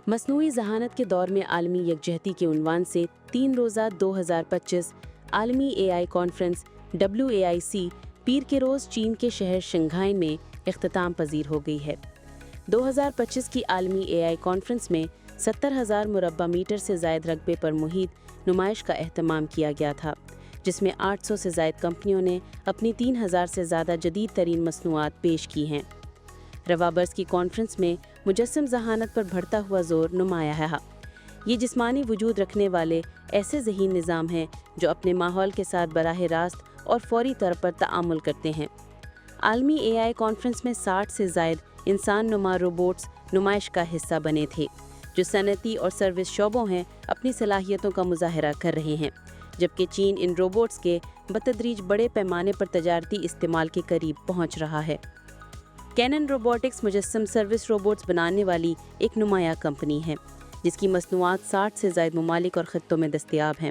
مصنوعی ذہانت کے دور میں عالمی یکجہتی کے عنوان سے 3 روزہ 2025 عالمی اے آئی کانفرنس WAIC پیر کے روز چین کے شہر شنگھائی میں اختتام پذیر ہو گئی ہے۔ 2025 کی عالمی اے آئی کانفرنس میں 70,000 مربع میٹر سے زائد رقبے پر محیط نمائش کا اہتمام کیا گیا تھا، جس میں 800 سے زائد کمپنیوں نے اپنی 3,000 سے زیادہ جدید ترین مصنوعات پیش کی ہیں۔ رواں برس کی کانفرنس میں مجسم ذہانت پر بڑھتا ہوا زور نمایاں ہے۔ یہ جسمانی وجود رکھنے والے ایسے ذہین نظام ہیں جو اپنے ماحول کے ساتھ براہ راست اور فوری طور پر تعامل کرتے ہیں۔ عالمی اے آئی کانفرنس میں 60 سے زائد انسان نما روبوٹس نمائش کا حصہ بنے تھے، جو صنعتی اور سروس شعبوں ہیں اپنی صلاحیتوں کا مظاہرہ کر رہے ہیں، جبکہ چین ان روبوٹس کے بتدریج بڑے پیمانے پر تجارتی استعمال کے قریب پہنچ رہا ہے۔ کینن روبوٹکس مجسم سروس روبوٹس بنانے والی ایک نمایاں کمپنی ہے، جس کی مصنوعات 60 سے زائد ممالک اور خطوں میں دستیاب ہیں۔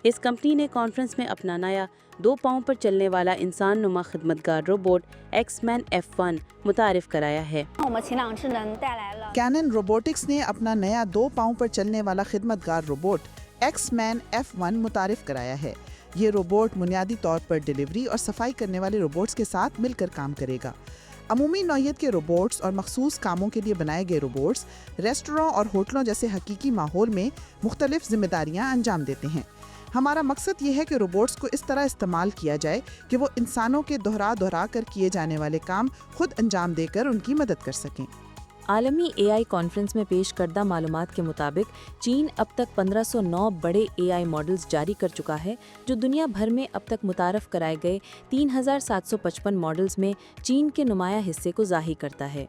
اس کمپنی نے کانفرنس میں اپنا نیا 2 پاؤں پر چلنے والا انسان نما خدمتگار روبوٹ ایکس-مین F1 متعارف کرایا ہے۔ کینن روبوٹکس نے اپنا نیا 2 پاؤں پر چلنے والا خدمتگار روبوٹ ایکس-مین F1 متعارف کرایا ہے۔ یہ روبوٹ بنیادی طور پر ڈیلیوری اور صفائی کرنے والے روبوٹس کے ساتھ مل کر کام کرے گا۔ عمومی نوعیت کے روبوٹس اور مخصوص کاموں کے لیے بنائے گئے روبوٹس ریسٹوراں اور ہوٹلوں جیسے حقیقی ماحول میں مختلف ذمہ داریاں انجام دیتے ہیں۔ ہمارا مقصد یہ ہے کہ روبوٹس کو اس طرح استعمال کیا جائے کہ وہ انسانوں کے دہرا کر کیے جانے والے کام خود انجام دے کر ان کی مدد کر سکیں۔ عالمی اے آئی کانفرنس میں پیش کردہ معلومات کے مطابق چین اب تک 1509 بڑے اے آئی ماڈلز جاری کر چکا ہے، جو دنیا بھر میں اب تک متعارف کرائے گئے 3755 ماڈلز میں چین کے نمایاں حصے کو ظاہر کرتا ہے۔